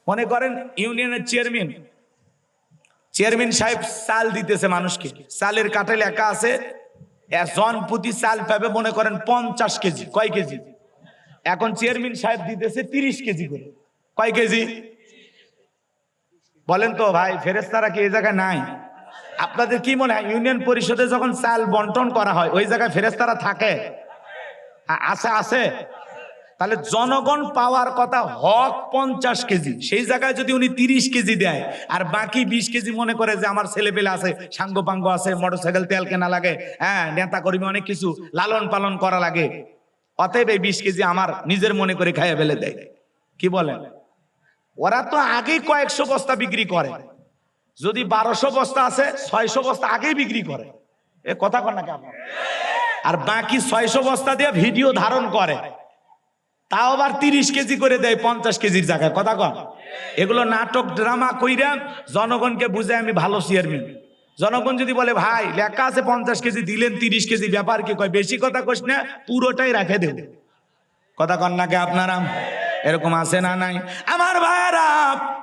মনে করেন ইউনিয়নের চেয়ারম্যান সাহেব চাল দিতেছে মানুষকে, চালের কাঠে লেখা আছে জন প্রতি চাল পাবে মনে করেন 50 কেজি। কয় কেজি? এখন চেয়ারম্যান সাহেব দিতেছে 30 কেজি করে। কয় কেজি বলেন তো ভাই? ফেরেশতারা কি এই জায়গায় নাই? আপনাদের কি মনে হয় ইউনিয়ন পরিষদে যখন চাল বন্টন করা হয় ওই জায়গায় ফেরেশতারা থাকে? আছে আছে। তাহলে জনগণ পাওয়ার কথা হক 50 কেজি, সেই জায়গায় যদি উনি 30 কেজি দেয় আর বাকি 20 কেজি মনে করে যে আমার ছেলে পেলে আছে, সাঙ্গ পাঙ্গ আছে, মোটরসাইকেল তেল কেনা লাগে, হ্যাঁ নেতা কর্মী অনেক কিছু লালন পালন করা লাগে, অতএব এই 20 কেজি আমার নিজের মনে করে খাইয়া ফেলে দেয়। কি বলেন? ওরা তো আগেই কয়েকশো বস্তা বিক্রি করে, যদি 1200 বস্তা আছে 600 বস্তা আগেই বিক্রি করে। এ কথা কন না কেন? আর বাকি 600 বস্তা দিয়ে ভিডিও ধারণ করে, তাও আবার 30 কেজি করে দেয় 50 কেজির জায়গায়। কথা কন? এগুলো নাটক ড্রামা কইরা জনগণকে বুঝায় আমি ভালো চেয়ারম্যান। জনগণ যদি বলে ভাই লেখা আছে 50 কেজি দিলেন 30 কেজি, ব্যাপার কি? কয় বেশি কথা কইস না, পুরোটাই রেখে দেব। কথা কন না কে আপনারা? এরকম আছে না নাই? আমার ভাইরা,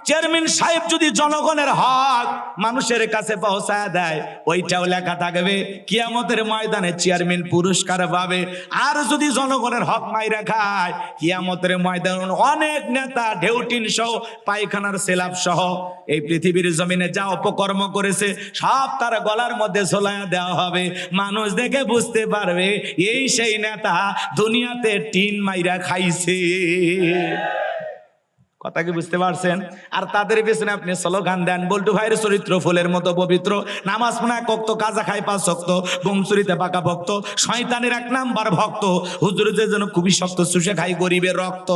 চেয়ারম্যান সাহেব যদি জনগণের হক মানুষের কাছে পৌঁছায় দেয় ওইটাও লেখা থাকবে, কিয়ামতের ময়দানে চেয়ারম্যান পুরস্কার পাবে। আর যদি জনগণের হক মাইরা খায় কিয়ামতের ময়দানে অনেক নেতা ঢেউটিন সহ পায়খানার সেলাপ সহ এই পৃথিবীর জমিনে যা অপকর্ম করেছে সব তার গলার মধ্যে ঝোলায়া দেওয়া হবে। মানুষ দেখে বুঝতে পারবে এই সেই নেতা দুনিয়াতে টিন মাইরা খাইছে। কথা কি বুঝতে পারছেন? আর তাদের পেছনে আপনি স্লোগান দেন বল্টু ভাইয়ের চরিত্র ফুলের মতো পবিত্র, নামাজ পড়া কক্ত, কাজা খাই 5 ওয়াক্ত, বংশুরিতে পাকা ভক্ত, শয়তানের 1 নাম্বার ভক্ত, হুজুর যে যেন খুবই শক্ত, চুষে খাই গরিবের রক্ত।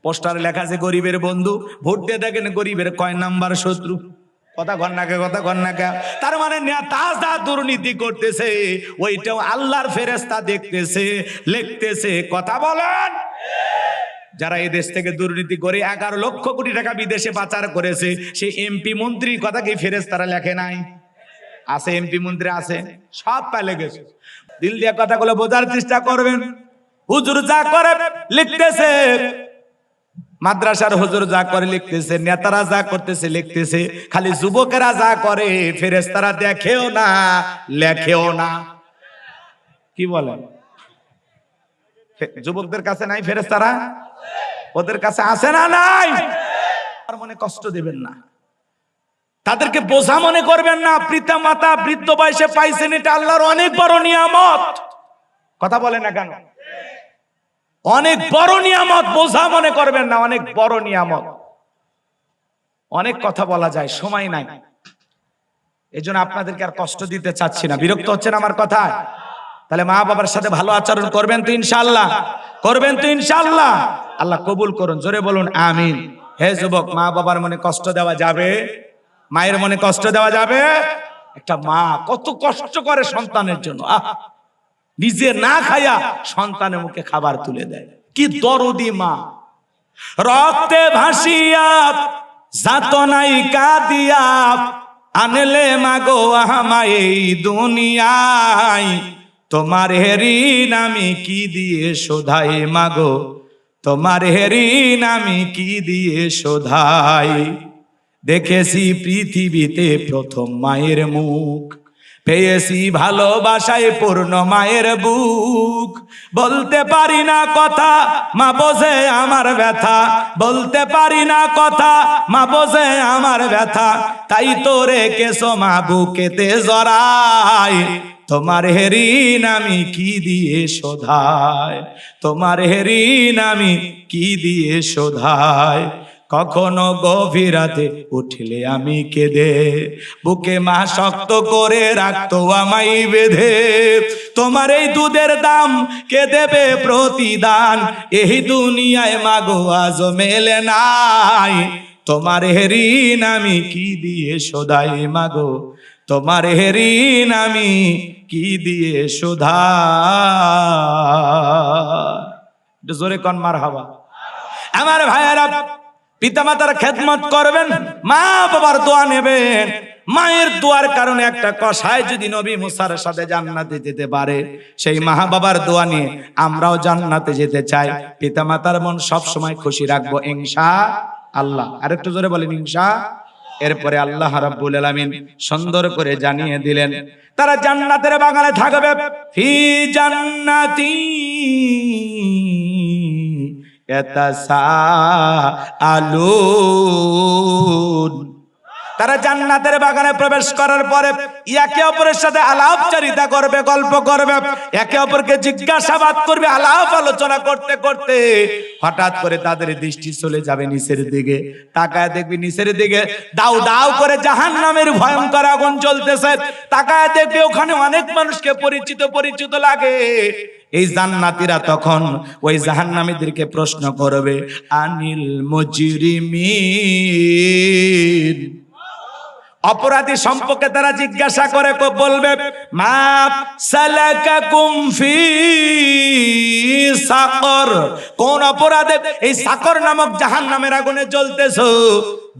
পোস্টারে লেখা আছে গরিবের বন্ধু, ভোট দিয়ে দেখেন গরিবের কয় নাম্বার শত্রু। কথা কন্যাকে, কথা কন্যাকে। তার মানে নেতা দুর্নীতি করতেছে ওইটাও আল্লাহর ফেরেশতা দেখতেছে, লিখতেছে। কথা বলেন? যারা এই দেশ থেকে দুর্নীতি করে 11 লক্ষ কোটি টাকা বিদেশে পাচার করেছে সেই এমপি মন্ত্রী কথা কি ফেরেশতারা লেখে নাই? আছে এমপি মন্ত্রী আছে, সব পালে গেছে। দিল দিয়ে কথাগুলো বোঝার চেষ্টা করবেন। হুজুর যা করে লিখতেছে, মাদ্রাসার হুজুর যা করে লিখতেছে, নেতারা যা করতেছে লিখতেছে, খালি যুবকেরা যা করে ফেরেশতারা দেখেও না লেখেও না। কি বলেন? যুবকদের কাছে নাই ফেরেশতারা? ওদের কাছে আছে না নাই? আর মনে কষ্ট দিবেন না, তাদেরকে বোঝা মনে করবেন না। পিতা মাতা বৃদ্ধ বয়সে পাইছেন, এটা আল্লাহর অনেক বড় নিয়ামত। কথা বলেন না কেন? অনেক বড় নিয়ামত, বোঝা মনে করবেন না, অনেক বড় নিয়ামত। অনেক কথা বলা যায়, সময় নাই, এজন্য আপনাদেরকে আর কষ্ট দিতে চাচ্ছি না। বিরক্ত হচ্ছেন আমার কথায়? তাহলে মা বাবার সাথে ভালো আচরণ করবেন তো ইনশাআল্লাহ? করবেন তো ইনশাআল্লাহ? আল্লাহ কবুল করুন, জোরে বলুন আমিন। হে যুবক, মা বাবার মনে কষ্ট দেওয়া যাবে? মায়ের মনে কষ্ট দেওয়া যাবে? একটা মা কত কষ্ট করে সন্তানের জন্য, নিজে না খায়া সন্তানের মুখে খাবার তুলে দেয়। কি দরদি মা! রক্তে ভাসিয়া যাতনাই কাঁদিয়া আনলে মাগো আমায় এই দুনিয়ায়, তোমার ঋণ আমি কি দিয়ে শোধাই মাগো, তোমার ঋণ আমি কি দিয়ে শোধাই। দেখেছি পৃথিবীতে প্রথম মায়ের মুখ, পেয়েছি ভালোবাসায় পূর্ণ মায়ের বুক। বলতে পারি না কথা, মা বোঝে আমার ব্যথা, বলতে পারি না কথা, মা বোঝে আমার ব্যথা। তাই তো রেখেছো মা বুকেতে জড়াই, তোমার ঋণ আমি কি দিয়ে শোধাই, তোমার ঋণ আমি কি দিয়ে শোধাই। কখনো গভীর রাতে উঠলে আমি কেঁদে, বুকে মা শক্ত করে রাখতো আমায় বেঁধে। তোমার এই দুধের দাম কে দেবে প্রতিদান, এই দুনিয়ায় মাগো আজ মেলে নাই। তোমার ঋণ আমি কি দিয়ে শোধাই মাগো, তোমার ঋণ আমি কি দিয়ে শোধাই। জোরে কন মারহাবা। আমার ভাইয়েরা, পিতামাতার খেদমত করবেন, মা বাবার দোয়া নেবেন। মায়ের দোয়ার কারণে একটা কসাই যদি নবী মুসার সাথে জান্নাতে যেতে পারে, সেই মা বাবার দোয়া নিয়ে আমরাও জান্নাতে যেতে চাই। পিতামাতার মন সব সময় খুশি রাখবো ইনশাআল্লাহ। আল্লাহ। আরেকটু জোরে বলেন ইনশাআল্লাহ। এরপরে আল্লাহ রাব্বুল আলামিন সুন্দর করে জানিয়ে দিলেন তারা জান্নাতের বাগানে থাকবে, ফি জান্নাতি ইয়াতাসাআলুন। তারা জান্নাতের বাগানে প্রবেশ করার পরে একে অপরের সাথে আলাপচারিতা করবে, গল্প করবে, একে অপরকে জিজ্ঞাসাবাদ করবে। আলাপ আলোচনা করতে করতে হঠাৎ করে তাদের দৃষ্টি চলে যাবে নিচের দিকে। তাকায় দেখবি নিচের দিকে দাউ দাউ করে জাহান্নামের ভয়ঙ্কর আগুন জ্বলতেছে। তাকায় দেখবি ওখানে অনেক মানুষকে পরিচিত পরিচিত লাগে। এই জান্নাতীরা তখন ওই জাহান্নামীদেরকে প্রশ্ন করবে, আনিল মুজরিমিন। অপরাধী সম্পর্কে তারা জিজ্ঞাসা করে বলবে, মা সালাকাকুম ফি সাকর। কোন অপরাধে এই সাকর নামক জাহান্নামের আগুনে জ্বলতেছো?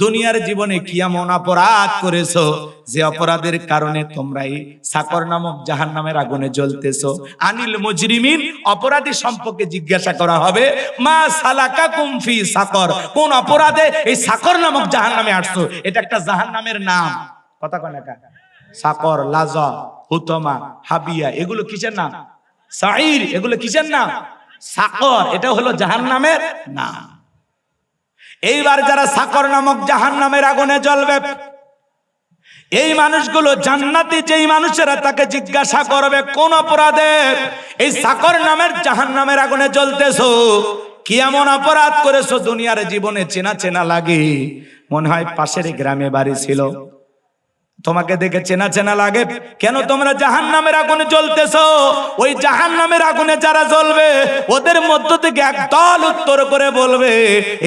দুনিয়ার জীবনে কি এমন অপরাধ করেছো যে অপরাধের কারণে তোমরা এই সাকর নামক জাহান্নামের আগুনে জ্বলতেছো? আনিল মুজরিমিন, অপরাধী সম্পর্কে জিজ্ঞাসা করা হবে, মা সালাকাকুম ফি সাকর। কোন অপরাধে এই সাকর নামক জাহান্নামে আসছো? এটা একটা জাহান্নামের নাম। কথা কয় না? সাকর, লাজা, হুতমা, হাবিয়া, এগুলো কিসের নাম? সাঈর, এগুলো কিসের নাম? সাকর। এটা হলো জাহান্নামের নাম। এইবার যারা সাকর নামক জাহান্নামের আগুনে জ্বলবে, এই মানুষগুলো জান্নাতি যেই মানুষেরা তাকে জিজ্ঞাসা করবে, কোন অপরাধে এই সাকর নামের জাহান্নামের আগুনে জ্বলতেছো? কি এমন অপরাধ করেছো দুনিয়ার জীবনে চেনা চেনা লাগে? মনে হয় পাশের গ্রামে বাড়ি ছিল, তোমাকে দেখে চেনা চেনা লাগে। কেন তোমরা জাহান্নামের আগুনে জ্বলতেছো? ওই জাহান্নামের আগুনে যারা জ্বলবে ওদের মধ্য থেকে একদল উত্তর করে বলবে,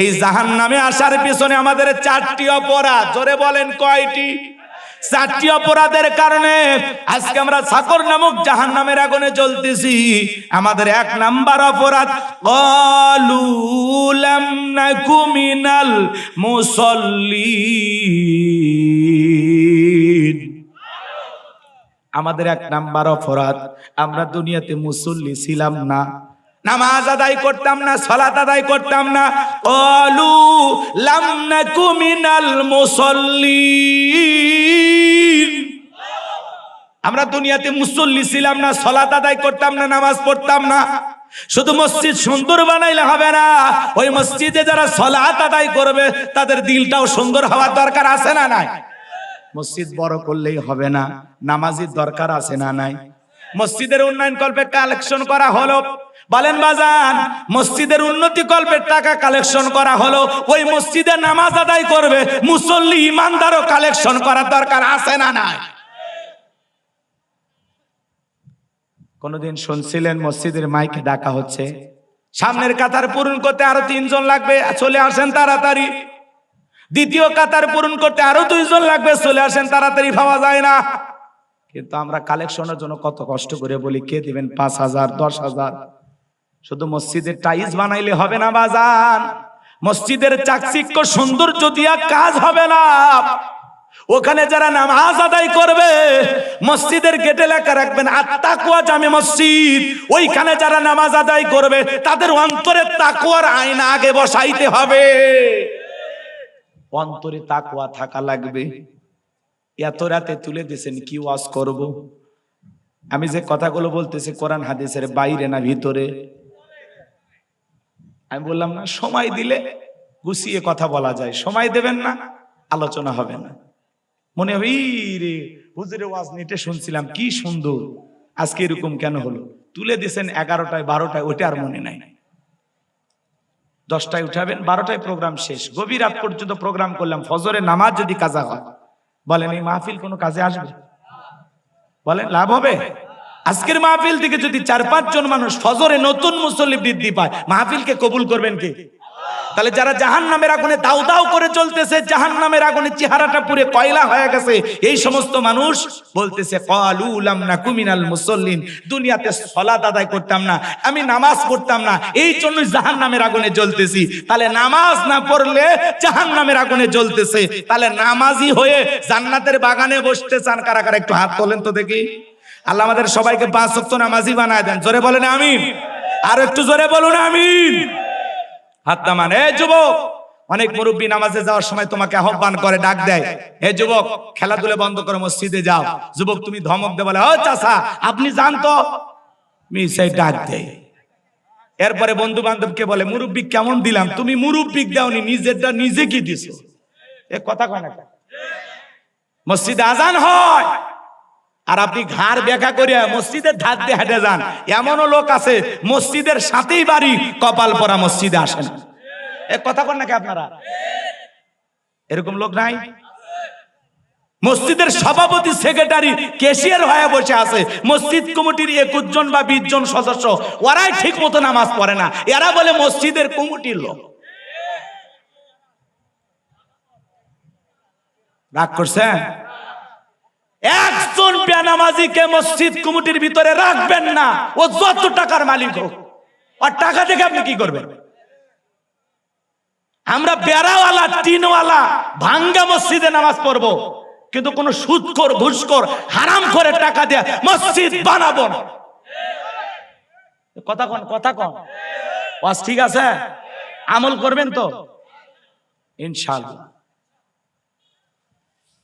এই জাহান্নামে আসার পিছনে আমাদের 4টি অপরাধ। জোরে বলেন কয়টি? 4টি অপরাধের কারণে আজকে আমরা সাকর নামক জাহান্নামের আগুনে জ্বলতেছি। আমাদের 1 নাম্বার অপরাধ, ক্বালু লাম নাকু মিনাল মুসাল্লিন। আমাদের 1 নাম্বার অপরাধ, আমরা দুনিয়াতে মুসল্লি ছিলাম না, নামাজ আদায় করতাম না, সালাত আদায় করতাম না। ক্বালু লাম নাকু মিনাল মুসাল্লিন। আমরা দুনিয়াতে মুসল্লি ছিলাম না, সালাত আদায় করতাম না, নামাজ পড়তাম না। শুধু মসজিদ সুন্দর বানাইলে হবে না, ওই মসজিদে যারা সালাত আদায় করবে তাদের দিলটাও সুন্দর হওয়ার দরকার আছে না নাই? মসজিদ বড় করলেই হবে না, নামাজির দরকার আছে না নাই? মসজিদের উন্নয়ন কল্পে কালেকশন করা হলো, বলেন বাজান, মসজিদের উন্নতি কল্পে টাকা কালেকশন করা হলো, ওই মসজিদে নামাজ আদায় করবে মুসল্লি ইমানদারও কালেকশন করার দরকার আছে না নাই? কোনদিন শুনছিলেন মসজিদের মাইকে ডাকা হচ্ছে, সামনের কাতার পূরণ করতে আরো 3 জন লাগবে, চলে আসেন তাড়াতাড়ি। দ্বিতীয় কাতার পূরণ করতে আরো 2 জন লাগবে, চলে আসেন তাড়াতাড়ি, পাওয়া যায় না। কিন্তু আমরা কালেকশনের জন্য কত কষ্ট করে বলি, কে দিবেন 5,000 10,000। শুধু মসজিদের টাইলস বানাইলে হবে না বাজান, মসজিদের চাকচিক্য সৌন্দর্য দিয়া কাজ হবে না। ওখানে যারা নামাজ আদায় করবে মসজিদের গেটে লেখা রাখবেন আত-তাকওয়া জামে মসজিদ, ওইখানে যারা নামাজ আদায় করবে তাদের অন্তরে তাকওয়ার আয়না আগে বসাইতে হবে। অন্তরে তাকওয়া থাকা লাগবে। এত রাতে তুলে দিয়েছেন, কি ওয়াজ করব? আমি যে কথাগুলো বলতেছি কোরআন হাদিসের বাইরে না ভিতরে? আমি বললাম না, সময় দিলে গুছিয়ে কথা বলা যায়, সময় দেবেন না আলোচনা হবে না। মনে হবে রে হুজুরের ওয়াজ নেটে শুনছিলাম কি সুন্দর, আজকে এরকম কেন হলো? তুলে দিয়েছেন 11টায় 12টায়, ওইটা আর মনে নাই। 10টায় উঠাবেন, 12টায় প্রোগ্রাম শেষ, গভীর রাত পর্যন্ত প্রোগ্রাম করলাম। ফজরের নামাজ যদি কাজা হয়, বলেন এই মাহফিল কোনো কাজে আসবে? বলেন লাভ হবে? আজকের মাহফিল থেকে যদি 4-5 জন মানুষ ফজরে নতুন মুসল্লি বৃদ্ধি পায়, মাহফিলকে কবুল করবেন কে? তাহলে যারা জাহান্নামের আগুনে দাউ দাউ করে চলতেছে, জাহান্নামের আগুনে চেহারাটা পুরো কয়লা হয়ে গেছে, এই সমস্ত মানুষ বলতেছে ক্বালু লাম নাকু মিনাল মুসাল্লিন। দুনিয়াতে সালাত আদায় করতাম না, আমি নামাজ পড়তাম না, এই জন্য জাহান্নামের আগুনে জ্বলতেছি। তাহলে নামাজ না পড়লে জাহান্নামের আগুনে জ্বলতেছে, তাহলে নামাজি হয়ে জান্নাতের বাগানে বসতে চান কারা কারা? একটু হাত তোলেন তো দেখি। আল্লাহ আমাদের সবাইকে 5 ওয়াক্ত নামাজি বানায় দেন। জোরে বলেন আমিন। আর একটু জোরে বলুন আমিন। হাত নামান। এই যুবক, অনেক মুরব্বী নামাজে যাওয়ার সময় তোমাকে আহ্বান করে, ডাক দেয়, হে যুবক খেলাধুলা বন্ধ করে মসজিদে যাও। যুবক তুমি ধমক দে, বলে ও চাচা আপনি যান তো, মিশাই ডাক দেয়। এরপরে বন্ধু বান্ধবকে বলে, মুরব্বী কেমন দিলাম? তুমি মুরব্বী দাওনি, নিজেরটা নিজে কি দিছো? এ কথা কয় না? মসজিদে আজান হয় আর আপনি ঘাড় বেঁকা করে মসজিদের ধার দিয়ে হেঁটে যান। এমনও লোক আছে মসজিদের সাথেই বাড়ি, কপাল পরা মসজিদে আসেন। এ কথা কন নাকি আপনারা? এরকম লোক নাই? মসজিদের সভাপতি, সেক্রেটারি, ক্যাশিয়ার হয়ে বসে আছে। মসজিদ কমিটির 21 জন বা 20 জন সদস্য, ওরাই ঠিক মতো নামাজ পড়ে না। এরা বলে মসজিদের কমিটির লোক। রাগ করছেন? একজন বেনামাজিকে মসজিদ কমিটির ভিতরে রাখবেন না, ও যত টাকার মালিক হোক। আর টাকা দেখে আপনি কি করবেন? আমরা বেড়াওয়ালা, টিনওয়ালা, ভাঙ্গা মসজিদে নামাজ পড়বো, কিন্তু কোন সুদখোর, ঘুষখোর, হারাম করে টাকা দিয়ে মসজিদ বানাবো না। কথা কন, কথা কন। ওয়াজ ঠিক আছে? আমল করবেন তো ইনশাআল্লাহ।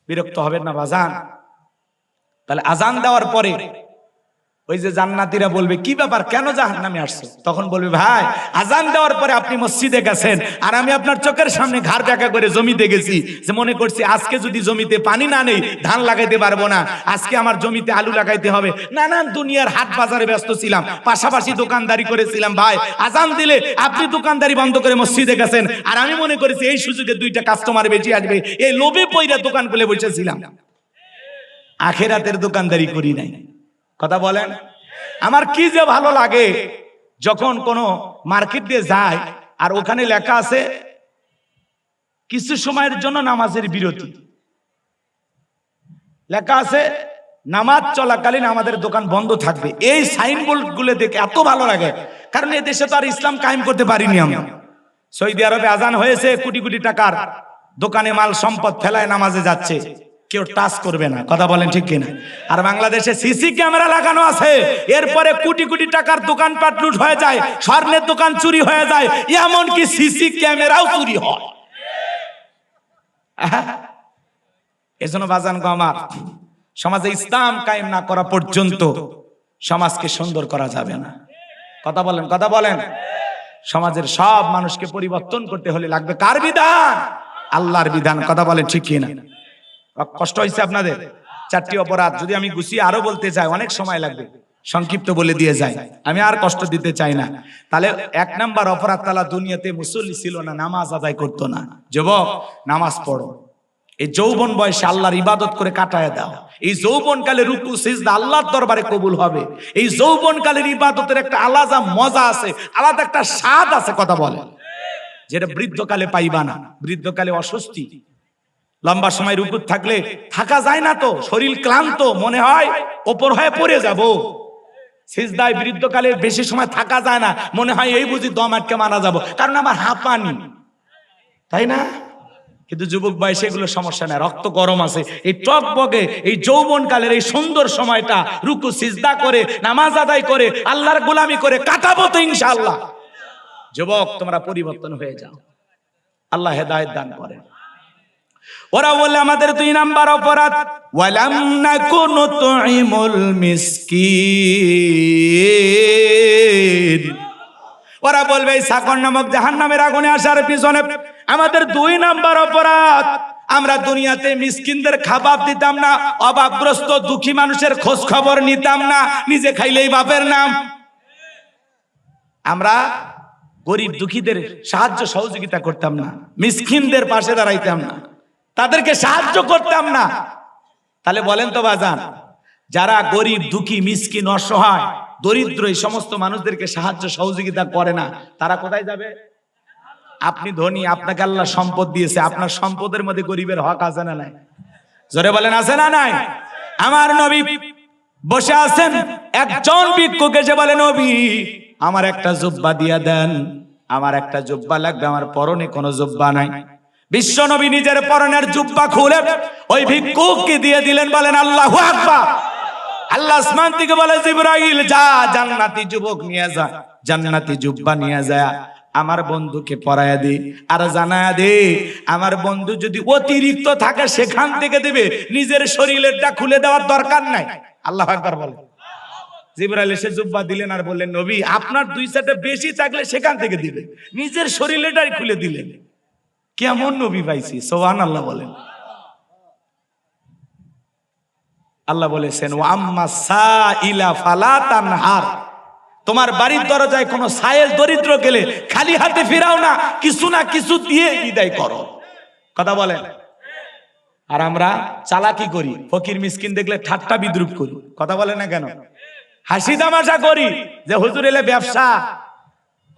বিরক্ত হবেন না বাজান। তাহলে আজান দেওয়ার পরে ওই যে জান্নাতীরা বলবে, কি ব্যাপার, কেন জাহান্নামে আসছো? তখন বলবে, ভাই আজান দেওয়ার পরে আপনি মসজিদে গেছেন আর আমি আপনার চোখের সামনে ঘাড় বেঁকা করে জমিতে গেছি, যে মনে করছি আজকে যদি জমিতে পানি না নেই ধান লাগাইতে পারবো না, আজকে আমার জমিতে আলু লাগাইতে হবে। নানান দুনিয়ার হাট বাজারে ব্যস্ত ছিলাম, পাশাপাশি দোকানদারি করেছিলাম। ভাই আজান দিলে আপনি দোকানদারি বন্ধ করে মসজিদে গেছেন আর আমি মনে করেছি এই সুযোগে 2টা কাস্টমার বেশি আসবে, এই লোভে পইরা দোকান খুলে বসেছিলাম। আখেরাতের দোকানদারি করি নাই। কথা বলেন? আমার কি যে ভালো লাগে যখন কোন মার্কেট দিয়ে যায় আর ওখানে লেখা আছে কিছু সময়ের জন্য নামাজের বিরতি, লেখা আছে নামাজ চলাকালীন আমাদের দোকান বন্ধ থাকবে। এই সাইনবোর্ড গুলো দেখে এত ভালো লাগে, কারণ এই দেশে তো আর ইসলাম কায়েম করতে পারিনি আমরা। সৌদি আরবে আজান হয়েছে, কোটি কোটি টাকার দোকানে মাল সম্পদ ফেলায় নামাজে যাচ্ছে, কেউ টাচ করবে না। কথা বলেন ঠিক কিনা? আর বাংলাদেশে সিসি ক্যামেরা লাগানো আছে, এরপরে কোটি কোটি টাকার দোকানপাট লুট হয়ে যায়, স্বর্ণের দোকান চুরি হয়ে যায়, এমনকি সিসি ক্যামেরাও চুরি হয়। এজন্য বাজান গো আমার, সমাজে ইসলাম কায়েম না করা পর্যন্ত সমাজকে সুন্দর করা যাবে না। কথা বলেন, কথা বলেন। সমাজের সব মানুষকে পরিবর্তন করতে হলে লাগবে কার বিধান? আল্লাহর বিধান। কথা বলেন ঠিক কিনা? কষ্ট হয়েছে আপনাদের? 4টি অপরাধ যদি আমি গুছিয়ে আরো বলতে চাই অনেক সময় লাগবে, সংক্ষিপ্ত বলে দিয়ে যাই, আমি আর কষ্ট দিতে চাই না। তাহলে 1 নাম্বার অপরাধ, তালা দুনিয়াতে মুসল্লি ছিল না, নামাজ আদায় করতো না। যুবক নামাজ পড়ো, এই যৌবন বয়সে আল্লাহর ইবাদত করে কাটায় দাও। এই যৌবন কালে রুকু সিজদা আল্লাহর দরবারে কবুল হবে। এই যৌবন কালের ইবাদতের একটা আলাদা মজা আছে, আলাদা একটা স্বাদ আছে। কথা বলে, যেটা বৃদ্ধকালে পাইবা না। বৃদ্ধকালে অস্বস্তি, লম্বা সময় রুকু থাকলে থাকা যায় না, তো শরীর ক্লান্ত, মনে হয় ওপর হয়ে পড়ে যাব। সিজদায় বৃদ্ধকালে বেশি সময় থাকা যায় না, মনে হয় এই বুঝি দম আটকে মারা যাব, কারণ আমার হাঁপানি, তাই না? কিন্তু যুবক বয়সে এগুলো সমস্যা নাই, রক্ত গরম আছে। এই টকবগে এই যৌবন কালের এই সুন্দর সময়টা রুকু সিজদা করে নামাজ আদায় করে আল্লাহর গোলামি করে কাটাবো তো ইনশাআল্লাহ। যুবক তোমরা পরিবর্তন হয়ে যাও, আল্লাহ হেদায়েত দান করেন। ওরা বলে আমাদের 2 নাম্বার অপরাধ, ওয়ালাম নাকুনু তুইমুল মিসকিন। ওরা বলবে এই সাকর নামক জাহান্নামের আগুনে আসার পিছনে আমাদের 2 নাম্বার অপরাধ, আমরা দুনিয়াতে মিসকিনদের খাবার দিতাম না, অভাবগ্রস্ত দুঃখী মানুষের খোঁজ খবর নিতাম না, নিজে খাইলেই বাপের নাম। আমরা গরিব দুঃখীদের সাহায্য সহযোগিতা করতাম না, মিসকিনদের পাশে দাঁড়াইতাম না, তাদেরকে সাহায্য করতাম না। তাহলে বলেন তো বাজান, যারা গরিব দুঃখী মিসকিন অসহায় দরিদ্র এই সমস্ত মানুষদেরকে সাহায্য সহযোগিতা করে না, তারা কোথায় যাবে? আপনি ধনী, আপনাকে আল্লাহ সম্পদ দিয়েছে, আপনার সম্পদের মধ্যে গরিবের হক আছে না নাই? জোরে বলেন আছে না নাই? আমার নবী বসে আছেন, একজন ভিক্ষুক এসে বলে, নবী আমার একটা জুব্বা দিয়া দেন, আমার একটা জুব্বা লাগবে, আমার পরনে কোনো জুব্বা নাই। বিশ্ব নবী নিজের পরনের জুব্বা খুলে ওই ভিক্ষুককে দিয়ে দিলেন। বলেন আল্লাহু আকবার। আল্লাহ আসমান থেকে বলে, জিবরাইল যা জান্নাতি যুবক নিয়ে যা, জান্নাতি জুব্বা নিয়ে যা আমার বন্ধুকে পড়ায়া দে আর জানায়া দে, আমার বন্ধু যদি অতিরিক্ত থাকে সেখান থেকে দেবে, নিজের শরীরেরটা খুলে দেওয়ার দরকার নাই। আল্লাহু আকবার বলেন। জিবরাইল এসে জুব্বা দিলেন আর বললেন, নবী আপনার দুই চারটা বেশি থাকলে সেখান থেকে দিবে, নিজের শরীরেরটাই খুলে দিলেন। কেমন নবী পাইছি, সুবহানাল্লাহ বলেন। আল্লাহ বলেছেন, ওয়া আম্মা সাইলা ফালা তানহার, তোমার বাড়ির দরজায় কোন সায়েল দরিদ্র গেলে খালি হাতে ফিরাও না, কিছু না কিছু দিয়ে বিদায় করো। কথা বলেন। আর আমরা চালাকি করি, ফকির মিসকিন দেখলে ঠাট্টা বিদ্রুপ করি। কথা বলে না কেন? হাসি তামাশা করি যে হুজুর এলে ব্যবসা,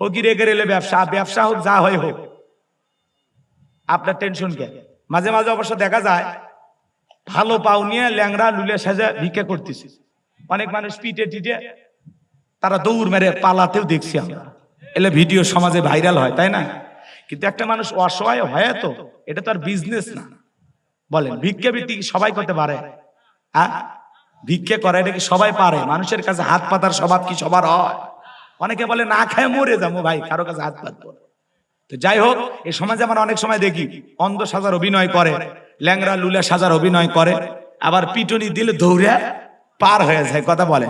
ফকির এগের এলে ব্যবসা, ব্যবসা হোক যা হয় হোক, আপনার টেনশন কে? মাঝে মাঝে অবশ্য দেখা যায় ভালো পাও নিয়ে ল্যাংড়া লুলে সাজা ভিক্ষা করতেছে, অনেক মানুষ পিটে টিটে তারা দৌড় মেরে পালাতেও দেখছি আমরা, এলে ভিডিও সমাজে ভাইরাল হয়, তাই না? কিন্তু একটা মানুষ অসহায় হয় তো, এটা তো আর বিজনেস না। বলেন ভিক্ষা বৃত্তি সবাই করতে পারে? ভিক্ষা করে এটা কি সবাই পারে? মানুষের কাছে হাত পাতার স্বভাব কি সবার হয়? অনেকে বলে না খায় মরে যাবো, ভাই কারো কাছে হাত পাতবো। তো যাই হোক, এই সমাজে আমরা অনেক সময় দেখি অন্ধ সাজার অভিনয় করে, ল্যাংড়া লুলা সাজার অভিনয় করে, আবার পিটুনি দিলে দৌড়ে পার হয়ে যায়। কথা বলে।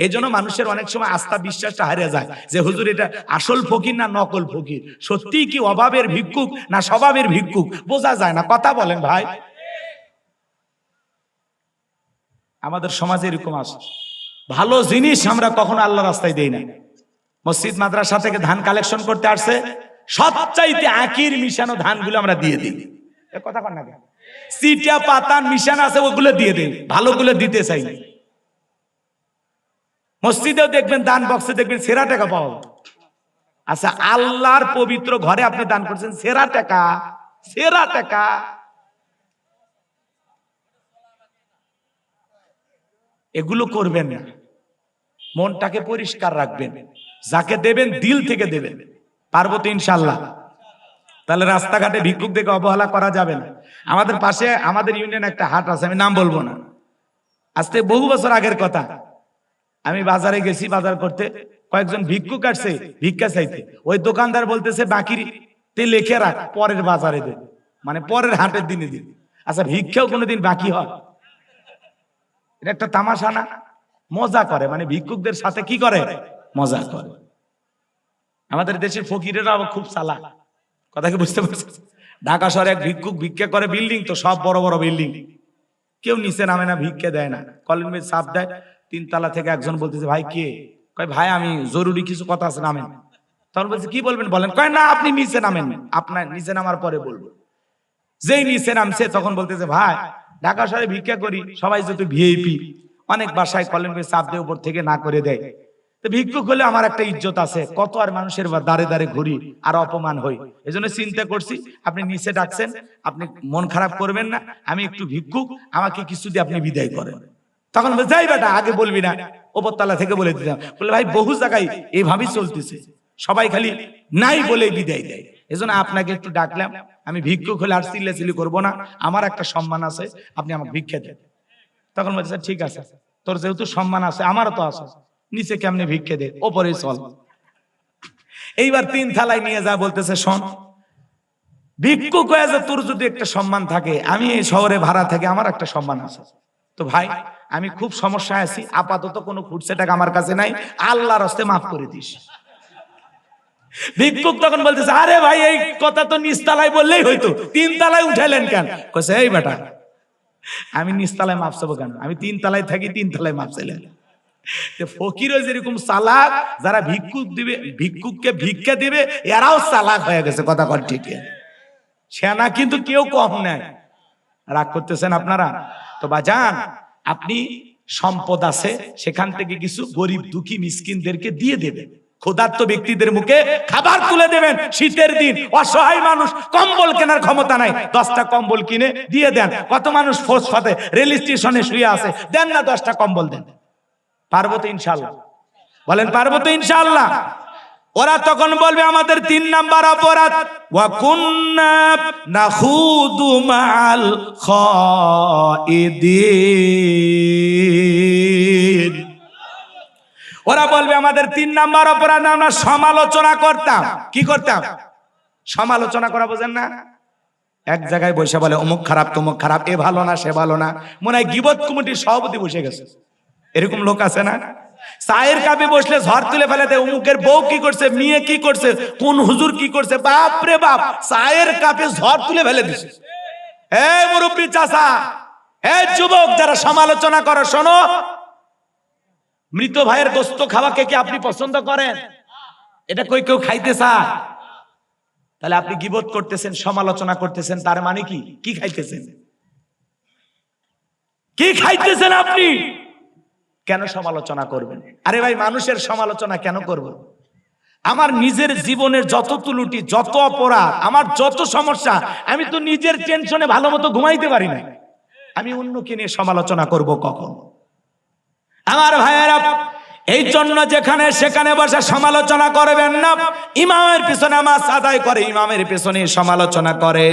এই জন্য মানুষের অনেক সময় আস্থা বিশ্বাসটা হারিয়ে যায় যে হুজুর এটা আসল ফকির না নকল ফকির, সত্যি কি অভাবের ভিক্ষুক না স্বভাবের ভিক্ষুক, বোঝা যায় না। কথা বলেন ভাই। আমাদের সমাজে এরকম আছে, ভালো জিনিস আমরা কখনো আল্লাহ রাস্তায় দেই না। মসজিদ মাদ্রাসা থেকে ধান কালেকশন করতে আসছে, সবচাইতে আকির মিশানো ধানগুলো আমরা দিয়ে দিই। এ কথা কন না কেন? সিটা পাতা মিশানো আছে ওগুলো দিয়ে দিই, ভালোগুলো দিতে চাই না। মসজিদেও দেখবেন দান বক্সে দেখবেন সেরা টাকা পাওয়া। আচ্ছা, আল্লাহর পবিত্র ঘরে আপনি দান করছেন সেরা টাকা, সেরা টাকা। এগুলো করবেন না, মনটাকে পরিষ্কার রাখবেন, যাকে দেবেন দিল থেকে দেবেন। পারবো তো ইনশাআল্লাহ? তাহলে রাস্তাঘাটে ভিক্ষুক দেখে অবহেলা করা যাবে না। আমাদের পাশে আমাদের ইউনিয়ন একটা হাট আছে, আমি নাম বলবো না, আজকে বহু বছর আগের কথা। আমি বাজারে গেছি, বাজার করতে, কয়েকজন ভিক্ষুক আসছে ভিক্ষা চাইতে। ওই দোকানদার বলতেছে বাকিতে লিখে রাখ, পরের বাজারে দে, মানে পরের হাটের দিনে দিন। আচ্ছা, ভিক্ষাও কোনোদিন বাকি হয়? এটা একটা তামাশা না? মজা করে, মানে ভিক্ষুকদের সাথে কি করে? মজা করে। আমাদের দেশের ফকিরেরা খুব চালাক, কথা কি বুঝতে পারছেন? ঢাকা শহরে এক ভিক্ষুক ভিক্ষা করে, বিল্ডিং তো সব বড় বড় বিল্ডিং, কেউ নিচে নামে না, ভিক্ষা দেয় না। কলিং বেল চাপ দেয়, 3 তলা থেকে একজন বলতেছে ভাই কে? কয় ভাই আমি জরুরি কিছু কথা আছে, নামেন। তখন বলছে কি বলবেন বলেন? কয় না আপনি নিচে নামেন, আপনার নিচে নামার পরে বলবো। যেই নিচে নামছে তখন বলতেছে ভাই ঢাকা শহরে ভিক্ষা করি, সবাই যত ভিআইপি, অনেক বাসায় কলিং বেল চাপ দিয়ে উপর থেকে না করে দেয়। তো ভিক্ষুক হলে আমার একটা ইজ্জত আছে, কত আর মানুষের দাঁড়ে দাঁড়ে ঘুরি আর অপমান হই। এজন্য চিন্তা করছি আপনি নিচে ডাকছেন, আপনি মন খারাপ করবেন না, আমি একটু ভিক্ষুক, আমাকে কিছু দিয়ে আপনি বিদায় করেন। তখন যাই বেটা আগে বলবি না, ওপরতলা থেকে বলে দিতাম। বলে ভাই বহু জায়গায় এইভাবেই চলতেছে, সবাই খালি নাই বলে বিদায় দেয়, এজন্য আপনাকে একটু ডাকলাম। আমি ভিক্ষুক হলে আর চিল্লাচিল্লি করবো না, আমার একটা সম্মান আছে, আপনি আমাকে ভিক্ষা দেন। তখন বলছে ঠিক আছে, তোর যেহেতু সম্মান আছে আমারও তো আছে, নিচে কেমনে ভিক্ষে দে, ওপরে চল। এইবার 3 থালায় নিয়ে যা বলতেছে শোন, ভিক্ষুক হয়ে যে তোর যদি একটা সম্মান থাকে, আমি এই শহরে ভাড়া থেকে আমার একটা সম্মান আছে। তো ভাই আমি খুব সমস্যায় আছি, আপাতত কোনো খুঁটছে টাকা আমার কাছে নাই, আল্লাহর হস্তে মাফ করে দিস। ভিক্ষুক তখন বলতেছে আরে ভাই এই কথা তো নিচতলায় বললেই হইতো, 3 তলায় উঠাইলেন কেন? কইছে এই বেটা আমি নিচতলায় মাপ চাবো কেন? আমি 3 তলায় থাকি, 3 তলায় মাপ চাইলেন। ফকিরও যেরকম চালাক, যারা ভিক্ষুক দিবে, ভিক্ষুককে ভিক্ষা দিবে, এরাও চালাক হয়ে গেছে। কথা কর ঠিক? সেনা কিন্তু কেউ কম নাই। রাগ করতেছেন আপনারা? তো বাজান, আপনি সম্পদ আছে সেখান থেকে কিছু গরিব দুঃখী মিসকিনদেরকে দিয়ে দেবেন, ক্ষুধার্ত ব্যক্তিদের মুখে খাবার তুলে দেবেন। শীতের দিন অসহায় মানুষ, কম্বল কেনার ক্ষমতা নাই, 10টা কম্বল কিনে দিয়ে দেন। কত মানুষ ফুটপাতে রেল স্টেশনে শুয়ে আছে, দেন না 10টা কম্বল দেন। পারবো তো ইনশাআল্লাহ? বলেন পারবো তো ইনশাআল্লাহ? ওরা তখন বলবে আমাদের 3 নাম্বার অপরাধ, ওয়া কুন্না নাখুদু মাআল খাইদিন। ওরা বলবে আমাদের 3 নাম্বার অপরাধ, আমরা সমালোচনা করতাম। কি করতাম? সমালোচনা করা, বোঝেন না? এক জায়গায় বসে বলে অমুক খারাপ তমুক খারাপ, এ ভালো না সে ভালো না, মনে হয় গীবত কমিটির সভাপতি বসে গেছে। এরকম লোক আছে না? চায়ের কাপে বসলে ঝড় তুলে ফেলে দেয়, অমুকের বউ কি করছে, মেয়ে কি করছে, কোন হুজুর কি করছে, বাপ রে বাপ, চায়ের কাপে ঝড় তুলে ফেলে দিছে। হে মুরব্বী চাচা, হে যুবক যারা সমালোচনা করো, শোনো, মৃত ভাইয়ের গোস্ত খাওয়াকে কি আপনি পছন্দ করেন? এটা কই কেউ খাইতে চায়? তাহলে আপনি গীবত করতেছেন, সমালোচনা করতেছেন, তার মানে কি? কি খাইতেছেন? কি খাইতেছেন আপনি? কেন সমালোচনা করবেন? আরে ভাই, মানুষের সমালোচনা কেন করব? আমার নিজের জীবনের যত তুলুটি, যত অপরাধ, আমার যত সমস্যা, আমি তো নিজের টেনশনে ভালো মতো ঘুমাইতে পারি না, আমি অন্যকে নিয়ে সমালোচনা করব কখন? আমার ভাইয়েরা, এই জন্য যেখানে সেখানে বসে সমালোচনা করবেন না। ইমামের পিছনে নামাজ আদায় করে, ইমামের পিছনে সমালোচনা করে,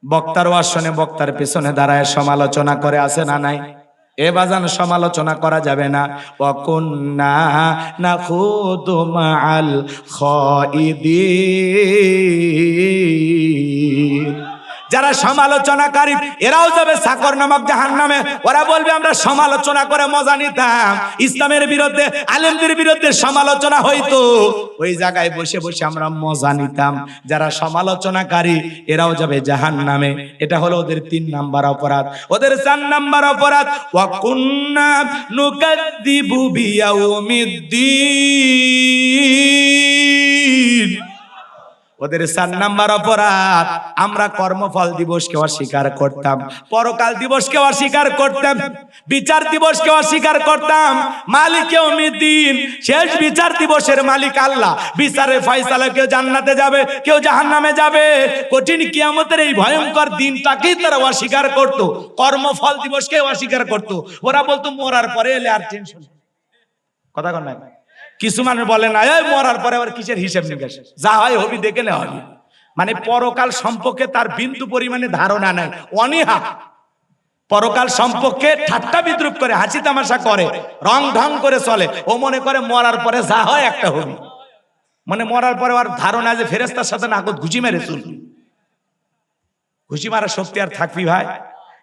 বক্তার আসনে বক্তার পিছনে দাঁড়ায় সমালোচনা করে, আছে না নাই? এ বাজান, সমালোচনা করা যাবে না। ওয়াকুন্না নাখুদু মাআল খাইদিন। যারা সমালোচনাকারী এরাও যাবে সাকর নামক জাহান্নামে। ওরা বলবে আমরা সমালোচনা করে মজা নিতাম, ইসলামের বিরুদ্ধে, আলেমদের বিরুদ্ধে সমালোচনা হইতো, ওই জায়গায় বসে বসে আমরা মজা নিতাম। যারা সমালোচনাকারী এরাও যাবে জাহান্নামে। এটা হলো ওদের 3 নাম্বার অপরাধ। ওদের 4 নাম্বার অপরাধ, ওয়া কুন্না নুকাযযিবু বিয়াউমিদ্দিন। ওদের 4 নাম্বার অপরাধ, আমরা কর্মফল দিবসকে অস্বীকার করতাম, পরকাল দিবসকে অস্বীকার করতাম, বিচার দিবসকে অস্বীকার করতাম। মালিক ইয়াউমিদ্দিন, শেষ বিচার দিবসের মালিক আল্লাহ, বিচারের ফয়সালা, কেউ জান্নাতে যাবে কেউ জাহান্নামে যাবে, কঠিন কিয়ামতের এই ভয়ঙ্কর দিনটাকেই তারা অস্বীকার করত, কর্মফল দিবসকে অস্বীকার করত। ওরা বলতো মরার পরে এলে আর টেনশন। কথা কন না? কিছু মানুষ বলে না, এই মরার পরে আবার কিসের হিসাব নিকাশ, যা হয় হবি দেখে নেওয়া হবে। মানে পরকাল সম্পর্কে তার বিন্দু পরিমাণে ধারণা নাই, অনীহা। পরকাল সম্পর্কে ঠাট্টা বিদ্রুপ করে, হাসি তামাশা করে, রং ঢং করে চলে। ও মনে করে মরার পরে যা হয় একটা হবি, মানে মরার পরে আর ধারণা যে ফেরেশতার সাথে নাকত ঘুষি মেরে চলবি। ঘুষি মারার শক্তি আর থাকবি ভাই?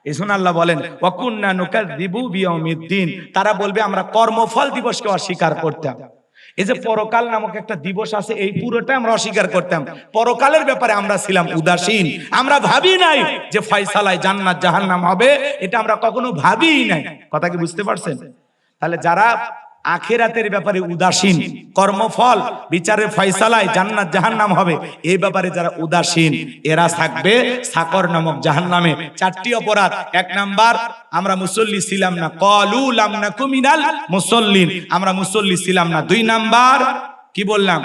এই শুনে আল্লাহ বলেন, ওয়া কুন্না নুকাযযিবু বিয়াউমিদ্দিন। তারা বলবে আমরা কর্মফল দিবসকে অস্বীকার করতাম। এই যে পরকাল নামক একটা দিবস আছে, এই পুরোটা আমরা অস্বীকার করতাম। পরকালের ব্যাপারে আমরা ছিলাম উদাসীন, আমরা ভাবি নাই যে ফয়সালায় জান্নাত জাহান্নাম হবে, এটা আমরা কখনো ভাবিই নাই। কথা কি বুঝতে পারছেন? তাহলে যারা আখিরাতের ব্যাপারে উদাসীন, কর্মফল বিচারের ফয়সালায় জান্নাত জাহান্নাম হবে এই ব্যাপারে যারা উদাসীন, এরা থাকবে সাকর নামক জাহান্নামে। 4টি অপরাধ। 1 নাম্বার, আমরা মুসল্লি ছিলাম না, ক্বালু লাম নাকু মিনাল মুসল্লিন, আমরা মুসল্লি ছিলাম না। 2 নাম্বার কি বললাম?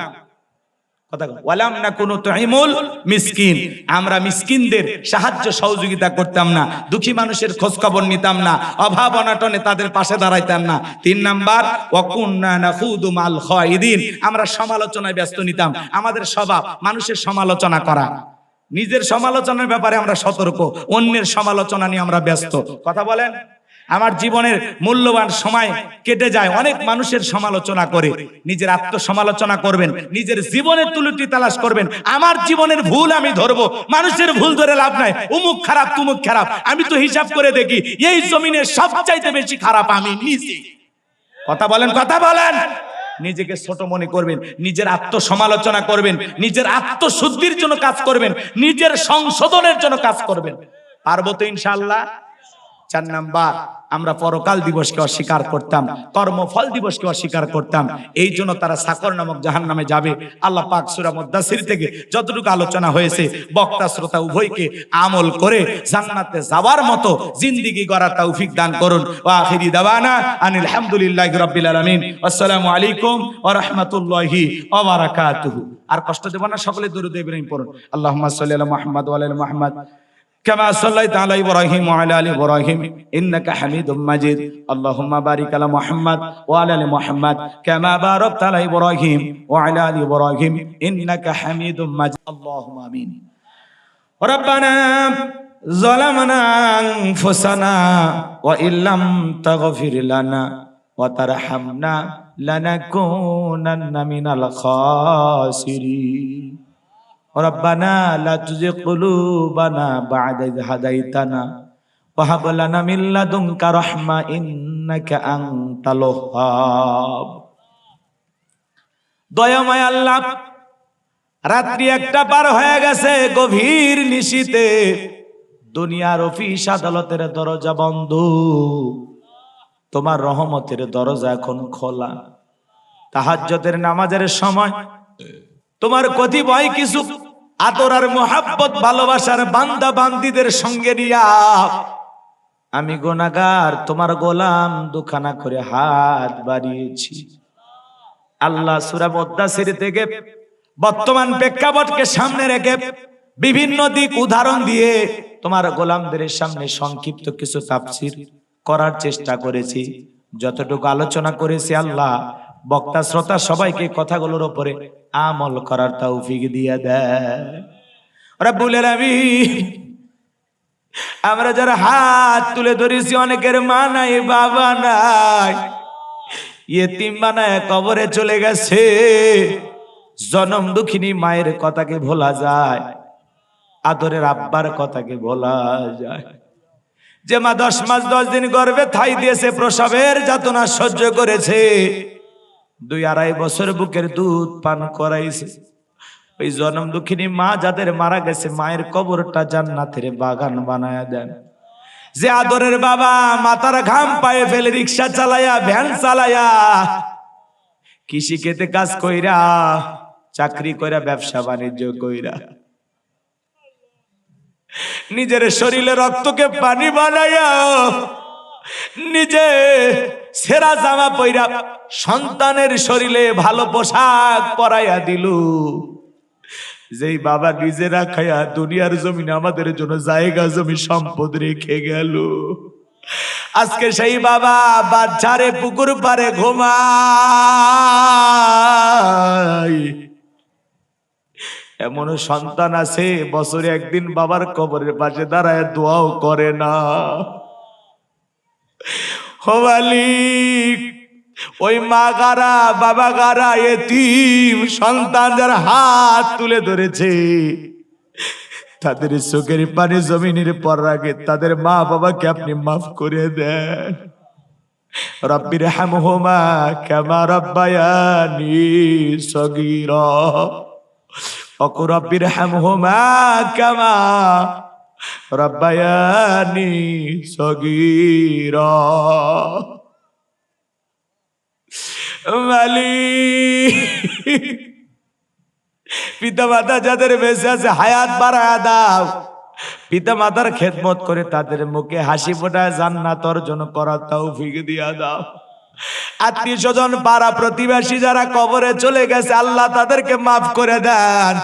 কথা বল, ওয়ালাম নাকুনু তুইমুল মিসকিন, আমরা মিসকিনদের সাহায্য সহযোগিতা করতাম না, দুঃখী মানুষের খোঁজ খবর নিতাম না, অভাব অনটনে তাদের পাশে দাঁড়াইতাম না। 3 নাম্বার, ওয়া কুন্না নাখুদু মাল খাইদিন, আমরা সমালোচনায় ব্যস্ত নিতাম। আমাদের স্বভাব মানুষের সমালোচনা করা, নিজের সমালোচনার ব্যাপারে আমরা সতর্ক, অন্যের সমালোচনা নিয়ে আমরা ব্যস্ত। কথা বলেন? আমার জীবনের মূল্যবান সময় কেটে যায় অনেক মানুষের সমালোচনা করে। নিজের আত্মসমালোচনা করবেন, নিজের জীবনের তুলুটি তালাশ করবেন। আমার জীবনের ভুল আমি ধরবো, মানুষের ভুল ধরে লাভ নাই। অমুক খারাপ তুমুক খারাপ, আমি তো হিসাব করে দেখি এই জমিনের সবচাইতে বেশি খারাপ আমি নিজে। কথা বলেন, কথা বলেন। নিজেকে ছোট মনে করবেন, নিজের আত্মসমালোচনা করবেন, নিজের আত্মশুদ্ধির জন্য কাজ করবেন, নিজের সংশোধনের জন্য কাজ করবেন। পারবো তো ইনশাআল্লাহ? 4 নাম্বার, আমরা পরকাল দিবসকে অস্বীকার করতাম, কর্মফল দিবসকে অস্বীকার করতাম। এই জন্য তারা সাকর নামক জাহান্নামে যাবে। আল্লাহ পাক সূরা মুদ্দাসির থেকে যতটুকু আলোচনা হয়েছে, বক্তা শ্রোতা উভয়কে আমল করে জান্নাতে যাওয়ার মতো জিন্দেগি গড়ার তৌফিক দান করুন। ওয়া আখিরি দাওয়ানা আনিল হামদুলিল্লাহি রাব্বিল আলামিন। আসসালামু আলাইকুম ওয়া রাহমাতুল্লাহি ওয়া বারাকাতুহু। আর কষ্ট দেব না, সকলে দরুদ ইব্রাহিম পড়ুন। আল্লাহুম্মা সাল্লি আলা মুহাম্মাদ ওয়া আলা মুহাম্মাদ كما صليت على إبراهيم وعلى آل إبراهيم إنك حميد مجيد اللهم بارك على محمد وعلى آل محمد كما باركت على إبراهيم وعلى آل إبراهيم إنك حميد مجيد اللهم آمين ربنا ظلمنا أنفسنا وإن لم تغفر لنا ওয়া তারহামনা লানাকুনান্না মিনাল খাসিরিন। রব্বানা লা তুজিগ কুলুবানা বা'দা ইয হাদাইতানা ওয়া হাব লানা মিন লাদুনকা রাহমা ইন্নাকা আনতাল ওয়াহ্হাব। দয়াময় আল্লাহ, রাত্রি 1টা পার হয়ে গেছে, গভীর নিশীতে দুনিয়ার অফিস আদালতের দরজা বন্ধ, তোমার রহমতের দরজা এখন খোলা। তাহাজ্জুদের নামাজের সময় তোমার কতিপয় কিছু আদর আর মোহাব্বত ভালোবাসার বান্দা বান্দীদের সঙ্গে নিয়া আমি গুনাহগার তোমার গোলাম দুখানা করে হাত বাড়িয়েছি। আল্লাহ সূরা মুদ্দাসির থেকে বর্তমান প্রেক্ষাপটকে সামনে রেখে বিভিন্ন দিক উদাহরণ দিয়ে তোমার গোলামদের সামনে সংক্ষিপ্ত কিছু তাফসীর করার চেষ্টা করেছি। যতটুকু আলোচনা করেছি আল্লাহ বক্তা শ্রোতা সবাইকে কথাগুলোর উপরে আমল করার তৌফিক দিয়ে দেয় রব্বুল আলামিন। আমরা যারা হাত তুলে ধরেছি, অনেকের মা নাই, বাবা নাই, ইয়েতিম বানায় কবরে চলে গেছে। জনম দুঃখিনী মায়ের কথাকে ভোলা যায়, আদরের আব্বার কথাকে ভোলা যায়। যে মা 10 মাস 10 দিন গর্ভে ঠাই দিয়েছে, প্রসবের যাতনা সহ্য করেছে, 2-2.5 বছর বুকের দুধ পান করাইছে, ওই জনম দুঃখিনী মা যাদের মারা গেছে, মায়ের কবরটা জান্নাতের বাগান বানায়া দেন। যে আদরের বাবা মাথার ঘাম পায়ে ফেলে রিক্সা চালায়া, ভ্যান চালায়া, কৃষি খেতে কাজ কইরা, চাকরি কইরা, ব্যবসা বাণিজ্য কইরা, নিজের শরীরে রক্তকে পানি বানায়া, নিজে সেরা জামা পইরা সন্তানের শরীরে ভালো পোশাক পরাইয়া দিল। যেই বাবা নিজেরা খায়া দুনিয়ার জমিনে আমাদের জন্য জায়গা জমি সম্পদ রেখে গেল, আজকে সেই বাবা বাচ্চারে পুকুর পারে ঘুমায়। এমন সন্তান আছে বছরে একদিন বাবার কবরের পাশে দাঁড়ায় দোয়াও করে না। ও মালিক, ওই মা গারা, বাবা গারা, এতিম সন্তান যারা হাত তুলে ধরেছে, তাদের চোখের পানি জমিনের পর রাখে, তাদের মা বাবাকে আপনি মাফ করে দেন। রব্বির হামহুমা কামা রাব্বায়ানি সগীরা, ওয়া রব্বির হামহুমা কামা রাব্বায়ানি সগীরা। মালিক, পিতা মাতা যাদের বেঁচে আছে হায়াত বাড়ায়া দাও, পিতা মাতার খেদমত করে তাদের মুখে হাসি ফোটায় জান্নাত অর্জন করার তৌফিক দিয়া দাও। আত্মীয় স্বজন পাড়া প্রতিবেশী যারা কবরে চলে গেছে, আল্লাহ তাদেরকে মাফ করে দেন।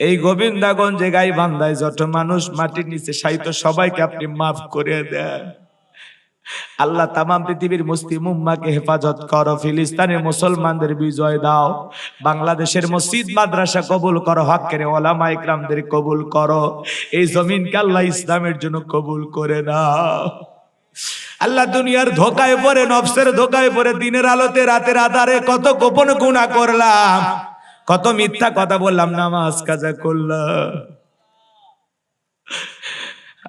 এই গোবিন্দাগঞ্জে গাইবান্ধায় যত মানুষ মাটির নিচে শায়িত, সবাইকে আপনি মাফ করে দেন। আল্লাহ তামাম পৃথিবীর মুসলিম উম্মাহকে হেফাজত করো, ফিলিস্তিনের মুসলমানদের বিজয় দাও, বাংলাদেশের মসজিদ মাদ্রাসা কবুল করো, হকের ওলামা ইকরামদের কবুল করো, এই জমিনকে আল্লাহ ইসলামের জন্য কবুল করে নাও। আল্লাহ দুনিয়ার ধোকায় পড়ে, নফসের ধোকায় পড়ে, দিনের আলোতে রাতের আধারে কত গোপন গুনাহ করলাম, কত মিথ্যা কথা বললাম, নামাজ কাজা করলাম।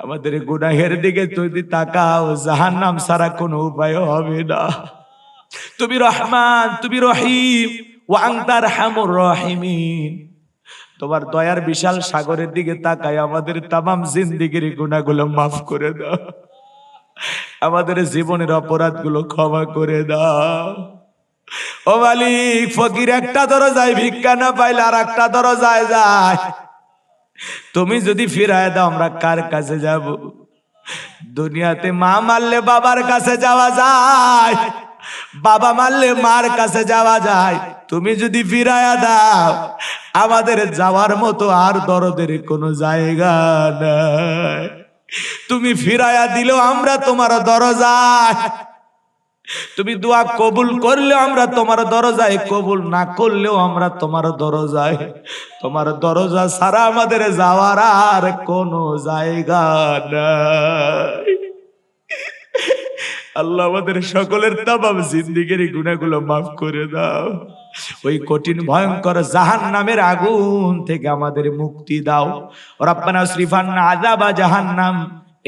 আমাদের গুনাহের দিকে যদি তাকাও, জাহান্নাম ছাড়া কোনো উপায় হবে না। তুমি রহমান, তুমি রহিম, ওয়া আনতা আরহামুর রাহিমিন। তোমার দয়ার বিশাল সাগরের দিকে তাকায় আমাদের তামাম জিন্দেগির গুনাহগুলো মাফ করে দাও, আমাদের জীবনের অপরাধগুলো ক্ষমা করে দাও। ও মালিক, ফকির একটা দরজায় ভিক্ষা না পাইলে আর একটা দরজায় যায়, তুমি যদি ফিরায় দাও আমরা কার কাছে যাব? দুনিয়াতে মা মারলে বাবার কাছে যাওয়া যায়, বাবা মারলে মার কাছে যাওয়া যায়, তুমি যদি ফিরায়া দাও আমাদের যাওয়ার মতো আর দরদের কোনো জায়গা নাই। তুমি ফিরায়া দিলেও আমরা তোমার দরজায়, তুমি দোয়া কবুল করলেও আমরা তোমার দরজায়, কবুল না করলেও আমরা তোমার দরজায়। তোমার দরজা ছাড়া আমাদের যাওয়ার আর কোনো জায়গা নাই। আল্লাহ আমাদের সকলের তামাম জিন্দেগীর গুনাহগুলো মাফ করে দাও। ওই কঠিন ভয়ঙ্কর জাহান্নামের আগুন থেকে আমাদের মুক্তি দাও। রব্বানা আসরিফান্না আযাবা জাহান্নাম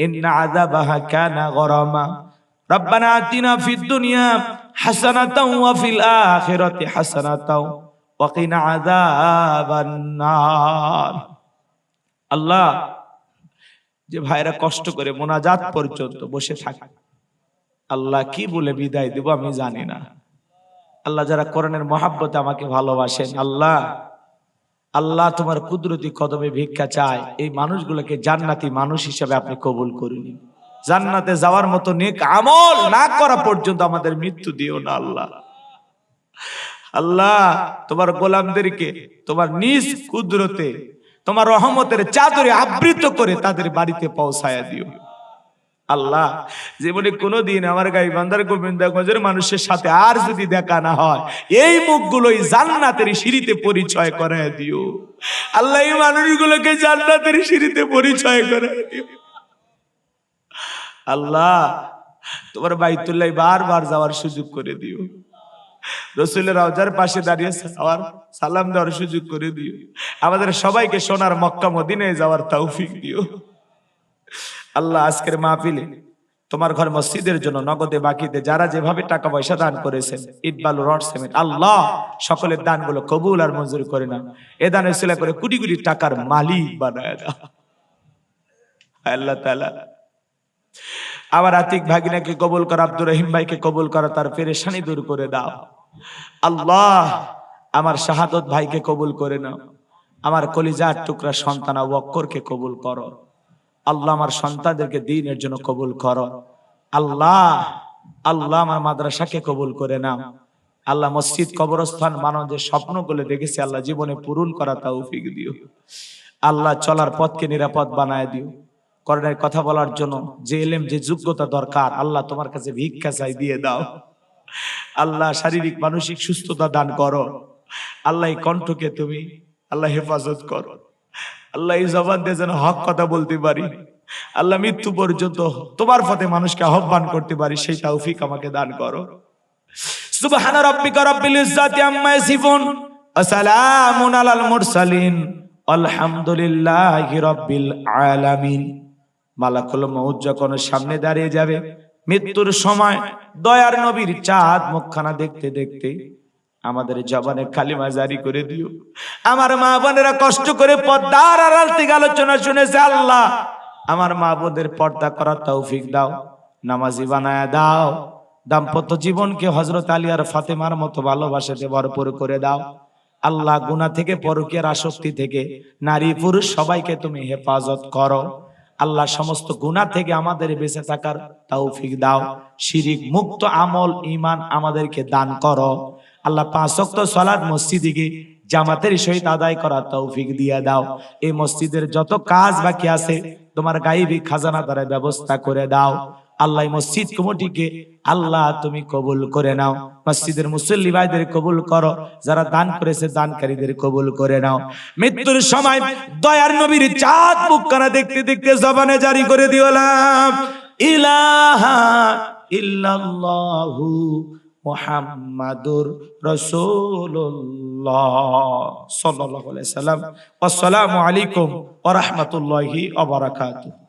ইন্না আযাবাহা কানা গরামা। রব্বানা আতিনা ফিদ দুনিয়া হাসানাতাও ওয়া ফিল আখিরাতি হাসানাতাও ওয়া কিনা আযাবান নার। আল্লাহ, যে ভাইরা কষ্ট করে মোনাজাত পর্যন্ত বসে থাকে, আল্লাহ কি বলে বিদায় দেব আমি জানি না। আল্লাহ, যারা কোরআনের মহাব্বতে আমাকে ভালোবাসেন, আল্লাহ আল্লাহ তোমার কুদরতি কদমে ভিক্ষা চায়, এই মানুষগুলোকে জান্নাতি মানুষ হিসেবে আপনি কবুল করুন। জান্নাতে যাওয়ার মতো নেক আমল না করা পর্যন্ত আমাদের মৃত্যু দিও না। আল্লাহ আল্লাহ তোমার গোলামদেরকে তোমার নিজ কুদরতে তোমার রহমতের চাদরে আবৃত করে তাদের বাড়িতে পৌঁছায়া দিও। আল্লাহ, জীবনে কোনোদিন আমার গাইবান্ধার গোবিন্দগঞ্জের মানুষের সাথে আর যদি দেখা না হয়, এই মুখগুলোই জান্নাতের সিঁড়িতে পরিচয় করায় দিও। আল্লাহ, এই মানুষগুলোকে জান্নাতের সিঁড়িতে পরিচয় করায় দিও। আল্লাহ, তোমার বাইতুল্লাহ বারবার যাওয়ার সুযোগ করে দিও। রাসূলের রওজার পাশে দাঁড়িয়ে সালাম দেওয়ার সুযোগ করে দিও। আমাদের সবাইকে সোনার মক্কা মদিনায় যাওয়ার তৌফিক দিও। আল্লাহ, আজকের মাহফিলে তোমার ঘর মসজিদের জন্য নগদে বাকিতে যারা যেভাবে টাকা পয়সা দান করেছেন, ইট বালু রড সিমেন্ট, আল্লাহ সকলের দানগুলো কবুল আর মঞ্জুর করে নাও। এ দানের সিলা করে কোটি কোটি টাকার মালিক বানায় দাও আল্লাহ তাআলা। আবার আতিক ভাগিনাকে কবুল কর, আব্দুর রহিম ভাইকে কবুল কর, তার পেরেশানি দূর করে দাও। আল্লাহ, আমার শাহাদত ভাইকে কবুল করে নাও। আমার কলিজার টুকরা সন্তান আবু বকরকে কবুল করো। আল্লাহ, আমার সন্তানদেরকে দ্বীনের জন্য কবুল করো। আল্লাহ আল্লাহ আমার মাদ্রাসাকে কবুল করে নাও। আল্লাহ, মসজিদ কবরস্থান মানব যে স্বপ্নগুলো দেখেছি আল্লাহ জীবনে পূরণ করা তৌফিক দিও। আল্লাহ, চলার পথকে নিরাপদ বানায় দিও। কোরআনের কথা বলার জন্য যে ইলম যে যোগ্যতা দরকার, আল্লাহ তোমার কাছে ভিক্ষা চাই, দিয়ে দাও। আল্লাহ, শারীরিক মানসিক সুস্থতা দান করো। আল্লাহ, এই কণ্ঠকে তুমি আল্লাহ হেফাজত করো। আল্লাহ, এই জবান দিয়ে যেন হক কথা বলতে পারি। আল্লাহ, মৃত্যু পর্যন্ত তোমার পথে মানুষকে আহ্বান করতে পারি, সেই তৌফিক আমাকে দান করো। সুবহানা রাব্বিকা রাব্বিল ইজ্জাতি আম্মা ইয়াসিফুন ওয়া সালামুন আলাল মুরসালিন আলহামদুলিল্লাহি রাব্বিল আলামিন। মালাকুল মউত যখন সামনে দাঁড়িয়ে যাবে, মৃত্যুর সময় দয়ার নবীর চাঁদ মুখখানা দেখতে দেখতে আমাদের জবানে কালিমা জারি করে দিও। আমার মা বোনেরা কষ্ট করে পর্দার আড়াল থেকে আলোচনা শুনেছে, আল্লাহ আমার মা বোনদের পর্দা করার তৌফিক দাও, নামাজি বানায়া দাও। দাম্পত্য জীবনকে হযরত আলী আর ফাতেমার মতো ভালোবাসাতে ভরপুর করে দাও। আল্লাহ, গুনাহ থেকে, পরকীয়ার আসক্তি থেকে নারী পুরুষ সবাইকে তুমি হেফাজত করো। আল্লাহ, সমস্ত গুনাহ থেকে আমাদের বেঁচে থাকার তৌফিক দাও। শিরিক মুক্ত আমল ঈমান আমাদেরকে দান করো। আল্লাহ, 5 ওয়াক্ত সালাত মসজিদে গিয়ে জামাতের সহিত আদায় করার তৌফিক দিয়ে দাও। এই মসজিদের যত কাজ বাকি আছে তোমার গায়েবী খাজানা দ্বারা ব্যবস্থা করে দাও। আল্লাহ, মসজিদ কমিটিকে আল্লাহ তুমি কবুল করে নাও। মসজিদের মুসল্লি ভাইদের কবুল করো, যারা দান করেছে দানকারীদের কবুল করে নাও। মৃত্যুর সময় দয়ার নবীর চাঁদ মুখখানা দেখতে দেখতে জবানে জারি করে দিও, লা ইলাহা ইল্লাল্লাহু মুহাম্মাদুর রাসূলুল্লাহ সাল্লাল্লাহু আলাইহি সাল্লাম। আসসালামু আলাইকুম ওয়া রাহমাতুল্লাহি ওয়া বারাকাতুহু।